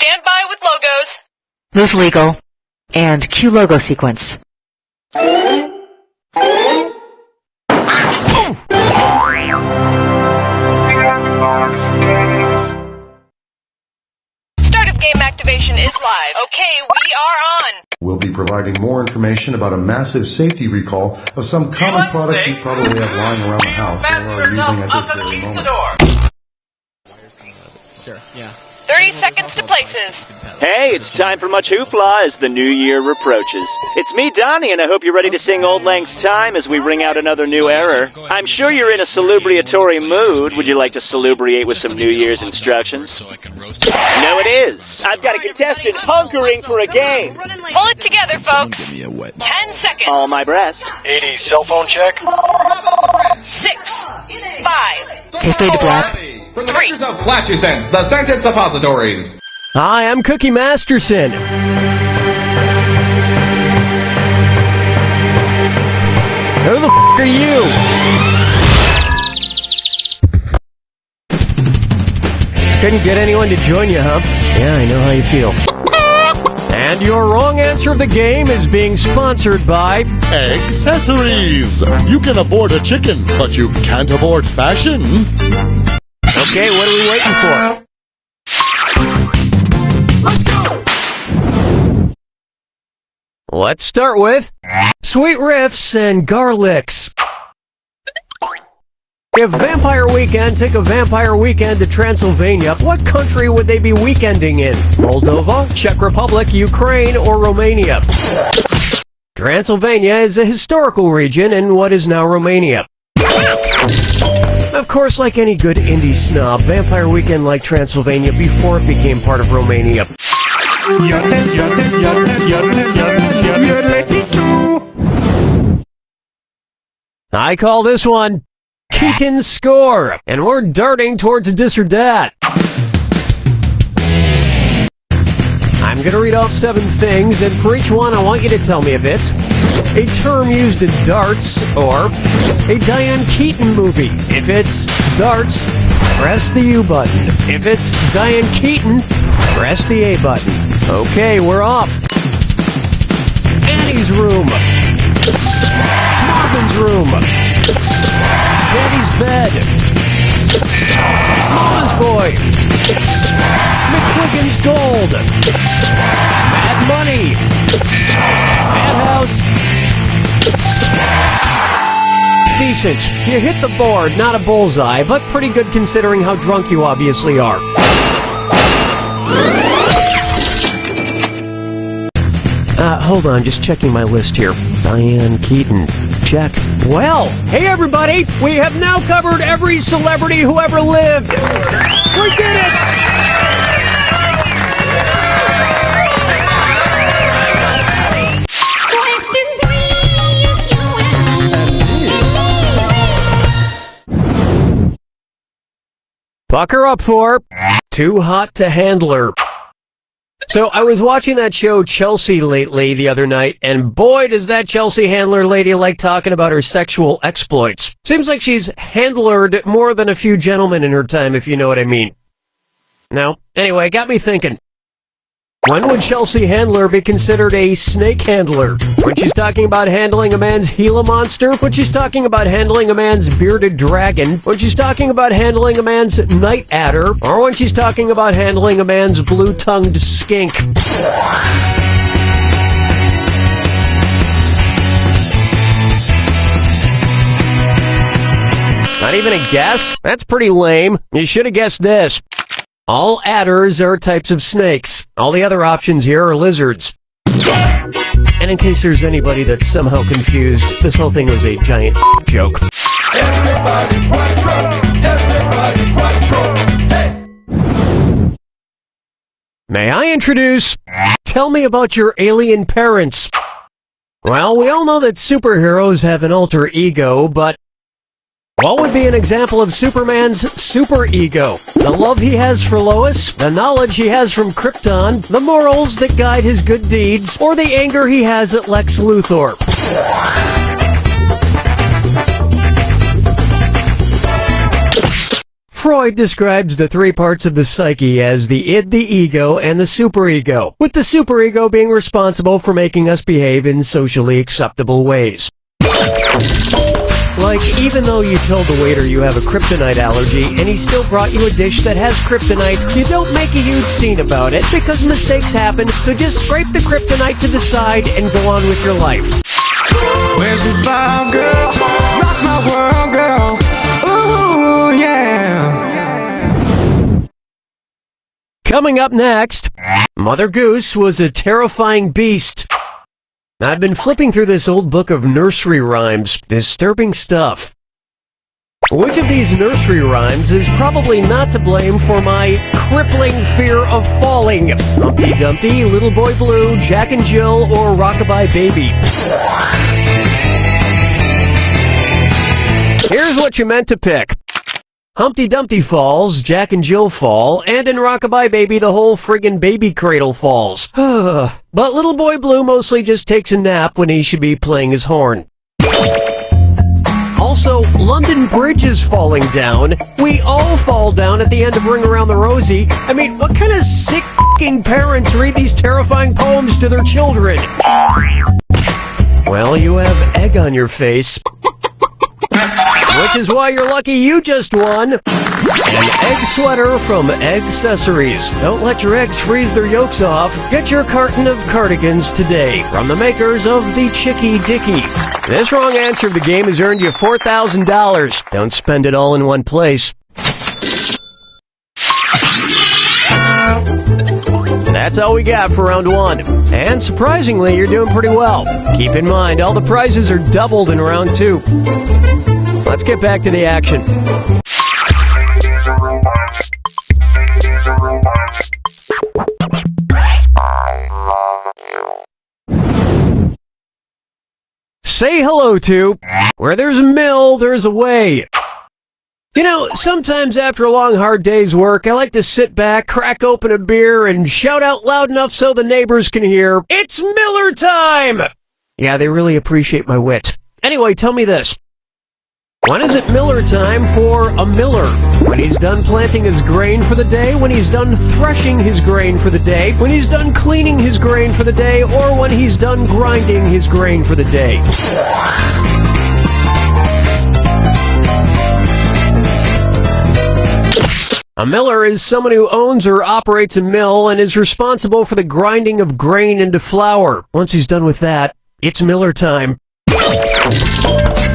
Stand by with logos. Move legal. And cue logo sequence. Start of game activation is live. Okay, we are on. We'll be providing more information about a massive safety recall of some common product you probably have lying around the house or are using at this very moment. Sure, yeah. 30 seconds to places. Hey, it's time for much hoopla as the new year approaches. It's me, Donnie, and I hope you're ready to sing Old Lang's Time as we ring out another new error. I'm sure you're in a salubriatory mood. Would you like to salubriate with some New Year's instructions? No, it is. I've got a contestant hunkering for a game. Pull it together, folks. 10 seconds. All my breath. 80 cell phone check. 6, 5, Okay, fade to black. From the makers of Flatulence, the scented suppositories. Hi, I'm Cookie Masterson. Who the f*** are you? Couldn't get anyone to join you, huh? Yeah, I know how you feel. And your wrong answer of the game is being sponsored by Eggcessories. You can abort a chicken, but you can't abort fashion. Okay, what are we waiting for? Let's go! Let's start with Sweet Riffs and Garlics. If Vampire Weekend took a Vampire Weekend to Transylvania, what country would they be weekending in? Moldova, Czech Republic, Ukraine, or Romania? Transylvania is a historical region in what is now Romania. Of course, like any good indie snob, Vampire Weekend liked Transylvania before it became part of Romania. I call this one Keaton's Score, and we're darting towards this or that. I'm gonna read off 7 things, and for each one I want you to tell me if it's a term used in darts or a Diane Keaton movie. If it's darts, press the U button. If it's Diane Keaton, press the A button. Okay, we're off. Annie's room. Marvin's room. Daddy's bed. Mama's boy. McQuiggan's gold. Mad money. Madhouse. Decent. You hit the board, not a bullseye, but pretty good considering how drunk you obviously are. Hold on, just checking my list here. Diane Keaton. Check. Well, hey everybody! We have now covered every celebrity who ever lived! We did it! Pucker up for Too Hot to Handler. So I was watching that show Chelsea lately the other night, and boy does that Chelsea Handler lady like talking about her sexual exploits. Seems like she's handlered more than a few gentlemen in her time, if you know what I mean. No? Anyway, got me thinking. When would Chelsea Handler be considered a snake handler? When she's talking about handling a man's Gila monster? When she's talking about handling a man's bearded dragon? When she's talking about handling a man's night adder? Or when she's talking about handling a man's blue-tongued skink? Not even a guess? That's pretty lame. You should have guessed this. All adders are types of snakes. All the other options here are lizards. And in case there's anybody that's somehow confused, this whole thing was a giant joke. Everybody quattro! Everybody quattro! Hey! May I introduce Tell Me About Your Alien Parents? Well, we all know that superheroes have an alter ego, but what would be an example of Superman's superego? The love he has for Lois, the knowledge he has from Krypton, the morals that guide his good deeds, or the anger he has at Lex Luthor? Freud describes the three parts of the psyche as the id, the ego, and the superego, with the superego being responsible for making us behave in socially acceptable ways. Like, even though you told the waiter you have a kryptonite allergy and he still brought you a dish that has kryptonite, you don't make a huge scene about it because mistakes happen, so just scrape the kryptonite to the side and go on with your life. Where's the vibe, girl? Rock my world, girl. Ooh, yeah. Coming up next, Mother Goose was a terrifying beast. I've been flipping through this old book of nursery rhymes. Disturbing stuff. Which of these nursery rhymes is probably not to blame for my crippling fear of falling? Humpty Dumpty, Little Boy Blue, Jack and Jill, or Rockabye Baby? Here's what you meant to pick. Humpty Dumpty falls, Jack and Jill fall, and in Rockabye Baby the whole friggin' baby cradle falls. But Little Boy Blue mostly just takes a nap when he should be playing his horn. Also, London Bridge is falling down. We all fall down at the end of Ring Around the Rosie. I mean, what kind of sick f***ing parents read these terrifying poems to their children? Well, you have egg on your face. Which is why you're lucky you just won an egg sweater from Eggcessories. Don't let your eggs freeze their yolks off. Get your carton of cardigans today from the makers of the Chicky Dicky. This wrong answer of the game has earned you $4,000. Don't spend it all in one place. That's all we got for round one. And surprisingly, you're doing pretty well. Keep in mind, all the prizes are doubled in round two. Let's get back to the action. Say hello to, where there's a mill, there's a way. You know, sometimes after a long, hard day's work, I like to sit back, crack open a beer, and shout out loud enough so the neighbors can hear, "It's Miller time!" Yeah, they really appreciate my wit. Anyway, tell me this. When is it Miller time for a miller? When he's done planting his grain for the day, when he's done threshing his grain for the day, when he's done cleaning his grain for the day, or when he's done grinding his grain for the day? A miller is someone who owns or operates a mill and is responsible for the grinding of grain into flour. Once he's done with that, it's Miller time.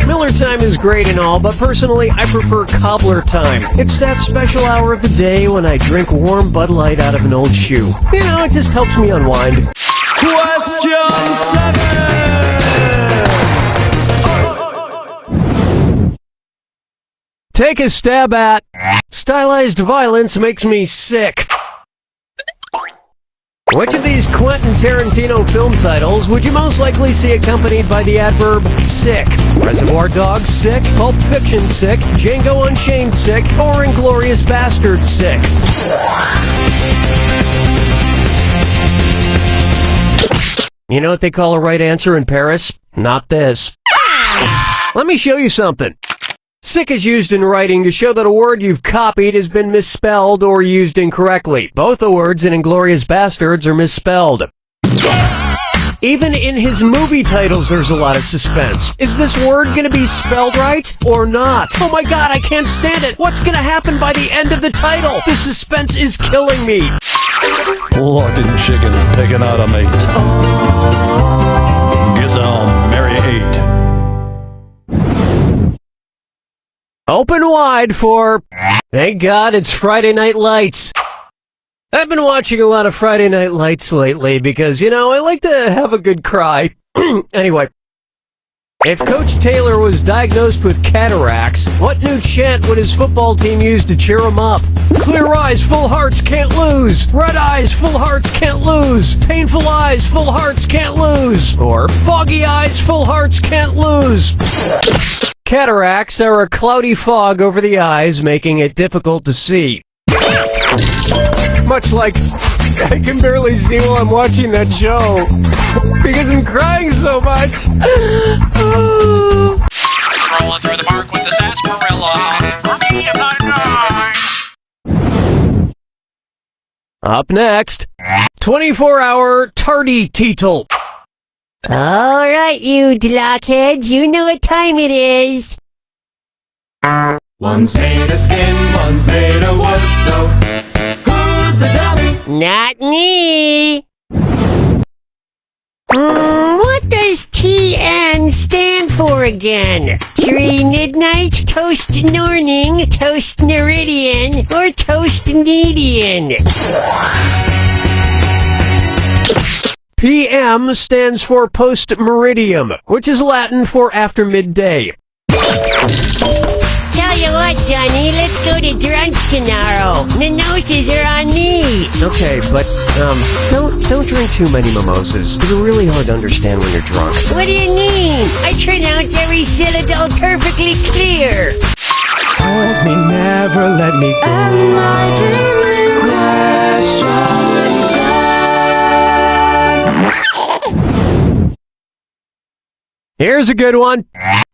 Miller time is great and all, but personally, I prefer cobbler time. It's that special hour of the day when I drink warm Bud Light out of an old shoe. You know, it just helps me unwind. Question 7. Take a stab at stylized violence makes me sick. Which of these Quentin Tarantino film titles would you most likely see accompanied by the adverb sick? Reservoir Dogs sick, Pulp Fiction sick, Django Unchained sick, or Inglourious Basterds sick? You know what they call a right answer in Paris? Not this. Let me show you something. Sick is used in writing to show that a word you've copied has been misspelled or used incorrectly. Both the words in Inglourious Basterds are misspelled. Even in his movie titles, there's a lot of suspense. Is this word gonna be spelled right or not? Oh my god, I can't stand it! What's gonna happen by the end of the title? The suspense is killing me. Lordin' chickens picking out a mate. Guess I'll marry 8. Open wide for, thank God it's Friday Night Lights. I've been watching a lot of Friday Night Lights lately because, you know, I like to have a good cry. Anyway, if Coach Taylor was diagnosed with cataracts, what new chant would his football team use to cheer him up? Clear eyes, full hearts, can't lose. Red eyes, full hearts, can't lose. Painful eyes, full hearts, can't lose. Or foggy eyes, full hearts, can't lose. Cataracts are a cloudy fog over the eyes, making it difficult to see. Much like, I can barely see while I'm watching that show, because I'm crying so much. rolling through the park with the sarsaparilla. For me, a 9-9. Up next, 24-hour tardy teetle. All right, you blockheads, you know what time it is. One's made of skin, one's made of wood, so who's the dummy? Not me. What does TN stand for again? Tree Midnight, Toast Morning, Toast Neridian, or Toast Median? PM stands for post meridium, which is Latin for after midday. Tell you what, Johnny, let's go to Drunch tomorrow. Mimosas are on me. Okay, but, don't drink too many mimosas. They're really hard to understand when you're drunk. What do you mean? I pronounce every syllable perfectly clear. Hold me, never let me go. Am I dreaming? Question. Here's a good one.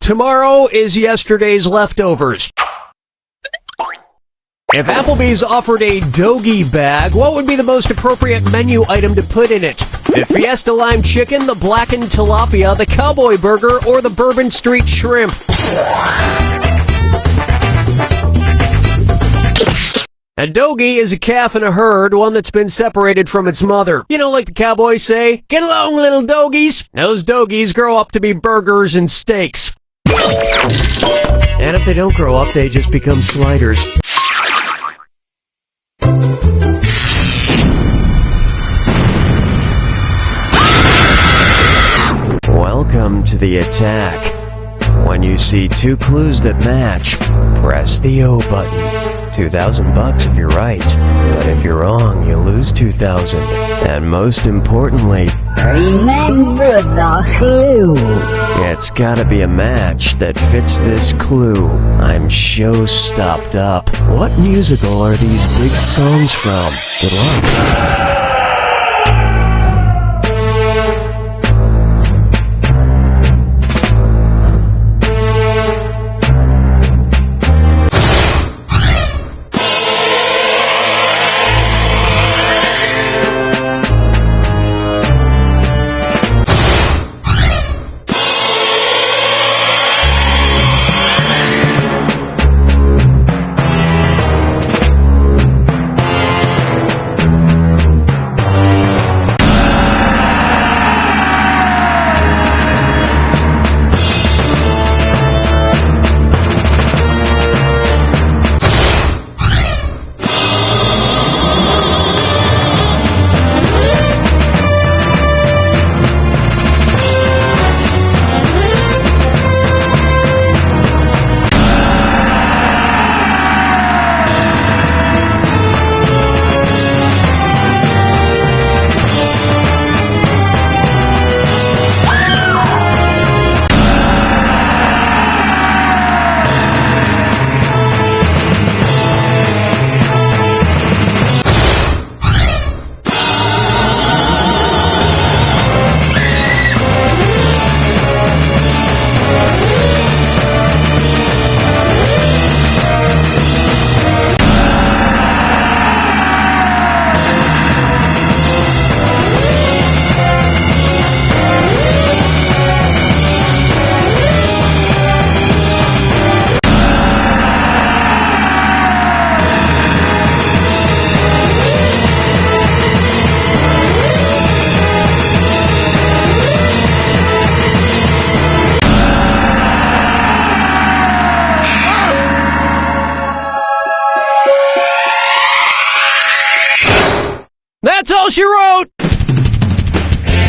Tomorrow is yesterday's leftovers. If Applebee's offered a Dogie bag, what would be the most appropriate menu item to put in it? The Fiesta Lime Chicken, the Blackened Tilapia, the Cowboy Burger, or the Bourbon Street Shrimp? A dogie is a calf in a herd, one that's been separated from its mother. You know, like the cowboys say, "Get along, little dogies." Those dogies grow up to be burgers and steaks. And if they don't grow up, they just become sliders. Welcome to the attack. When you see two clues that match, press the O button. $2,000 if you're right, but if you're wrong, you lose 2,000. And most importantly, Remember the clue. it's gotta be a match that fits this clue. I'm show-stopped up. What musical are these big songs from? Good luck. That's all she wrote!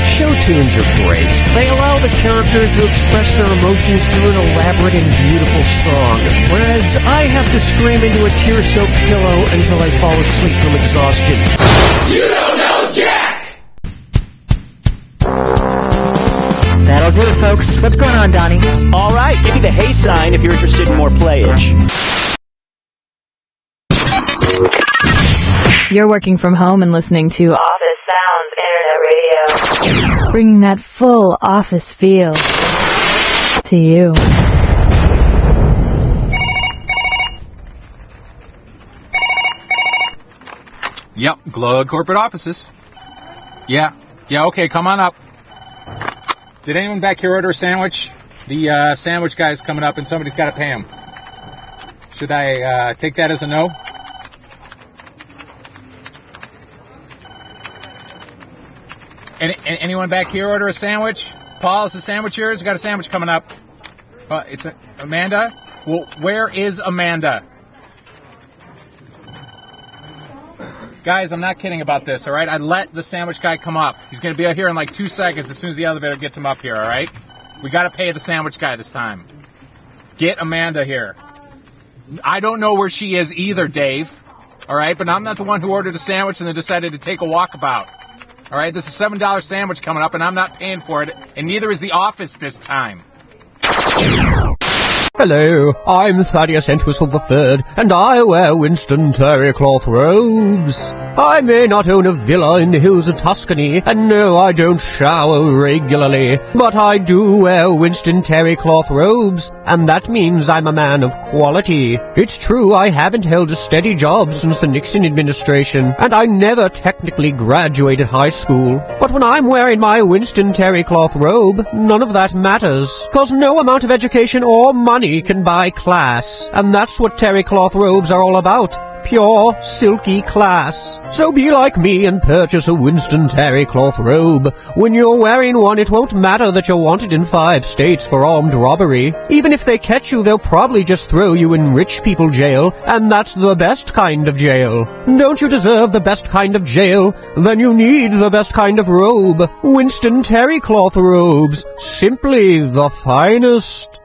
Show tunes are great. They allow the characters to express their emotions through an elaborate and beautiful song, whereas I have to scream into a tear-soaked pillow until I fall asleep from exhaustion. You don't know Jack! That'll do it, folks. What's going on, Donnie? All right, give me the hey sign if you're interested in more playage. You're working from home and listening to Office Sounds Internet Radio, bringing that full office feel to you. Yep, Glow corporate offices. Yeah, okay, come on up. Did anyone back here order a sandwich? The sandwich guy's coming up and somebody's got to pay him. Should I take that as a no? Anyone back here order a sandwich? Paul, is the sandwich yours? We got a sandwich coming up. It's Amanda? Well, where is Amanda? Guys, I'm not kidding about this, all right? I let the sandwich guy come up. He's going to be out here in like 2 seconds as soon as the elevator gets him up here, all right? We got to pay the sandwich guy this time. Get Amanda here. I don't know where she is either, Dave, all right? But I'm not the one who ordered a sandwich and then decided to take a walkabout. All right, this is a $7 sandwich coming up, and I'm not paying for it, and neither is the office this time. Hello, I'm Thaddeus Entwistle III, and I wear Winston terry cloth robes. I may not own a villa in the hills of Tuscany, and no, I don't shower regularly, but I do wear Winston terry cloth robes, and that means I'm a man of quality. It's true I haven't held a steady job since the Nixon administration, and I never technically graduated high school. But when I'm wearing my Winston terry cloth robe, none of that matters, 'cause no amount of education or money can buy class, and that's what terry cloth robes are all about. Pure, silky class. So be like me and purchase a Winston terry cloth robe. When you're wearing one, it won't matter that you're wanted in 5 states for armed robbery. Even if they catch you, they'll probably just throw you in rich people jail, and that's the best kind of jail. Don't you deserve the best kind of jail? Then you need the best kind of robe. Winston terry cloth robes. Simply the finest.